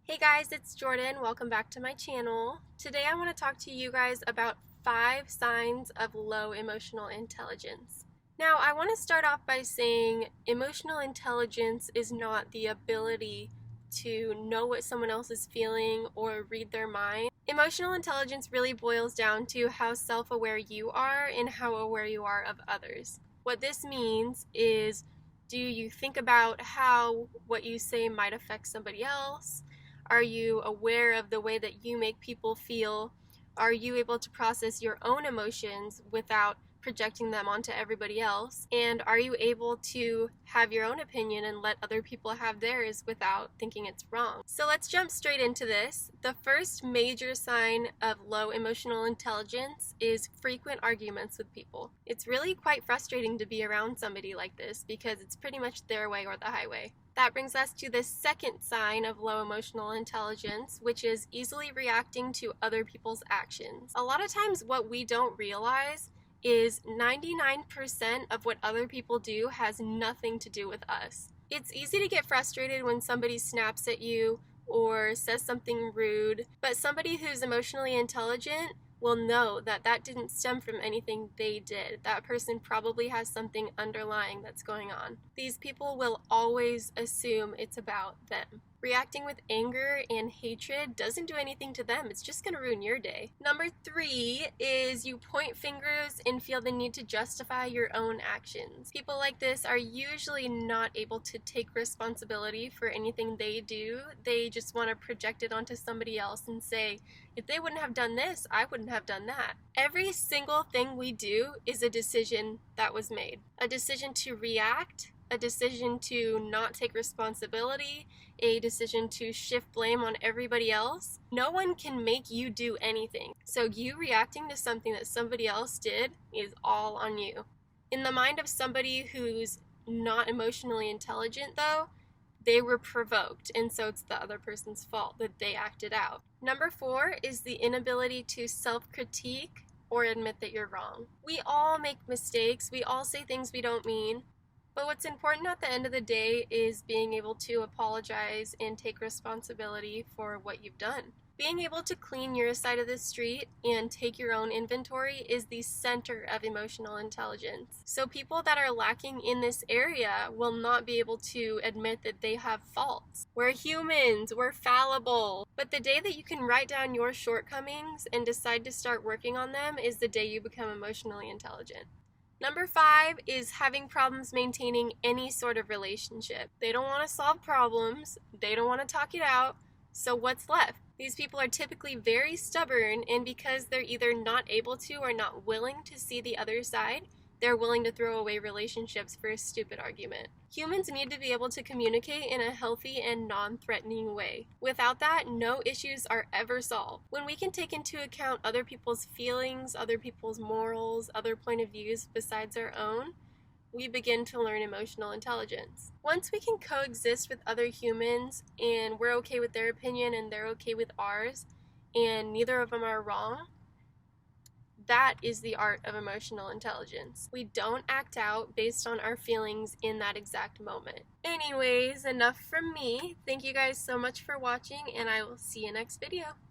Hey guys, it's Jordan. Welcome back to my channel. Today I want to talk to you guys about 5 signs of low emotional intelligence. Now, I want to start off by saying emotional intelligence is not the ability to know what someone else is feeling or read their mind. Emotional intelligence really boils down to how self-aware you are and how aware you are of others. What this means is, do you think about how what you say might affect somebody else? Are you aware of the way that you make people feel? Are you able to process your own emotions without projecting them onto everybody else? And are you able to have your own opinion and let other people have theirs without thinking it's wrong? So let's jump straight into this. The first major sign of low emotional intelligence is frequent arguments with people. It's really quite frustrating to be around somebody like this because it's pretty much their way or the highway. That brings us to the second sign of low emotional intelligence, which is easily reacting to other people's actions. A lot of times what we don't realize is 99% of what other people do has nothing to do with us. It's easy to get frustrated when somebody snaps at you or says something rude, but somebody who's emotionally intelligent will know that that didn't stem from anything they did. That person probably has something underlying that's going on. These people will always assume it's about them. Reacting with anger and hatred doesn't do anything to them. It's just going to ruin your day. Number 3 is you point fingers and feel the need to justify your own actions. People like this are usually not able to take responsibility for anything they do. They just want to project it onto somebody else and say, if they wouldn't have done this, I wouldn't have done that. Every single thing we do is a decision that was made. A decision to react, a decision to not take responsibility, a decision to shift blame on everybody else. No one can make you do anything. So you reacting to something that somebody else did is all on you. In the mind of somebody who's not emotionally intelligent though, they were provoked, and so it's the other person's fault that they acted out. Number 4 is the inability to self-critique or admit that you're wrong. We all make mistakes, we all say things we don't mean, but what's important at the end of the day is being able to apologize and take responsibility for what you've done. Being able to clean your side of the street and take your own inventory is the center of emotional intelligence. So people that are lacking in this area will not be able to admit that they have faults. We're humans, we're fallible. But the day that you can write down your shortcomings and decide to start working on them is the day you become emotionally intelligent. Number 5 is having problems maintaining any sort of relationship. They don't want to solve problems, they don't want to talk it out, so what's left? These people are typically very stubborn, and because they're either not able to or not willing to see the other side, they're willing to throw away relationships for a stupid argument. Humans need to be able to communicate in a healthy and non-threatening way. Without that, no issues are ever solved. When we can take into account other people's feelings, other people's morals, other point of views besides our own, we begin to learn emotional intelligence. Once we can coexist with other humans and we're okay with their opinion and they're okay with ours, and neither of them are wrong, that is the art of emotional intelligence. We don't act out based on our feelings in that exact moment. Anyways, enough from me. Thank you guys so much for watching, and I will see you next video.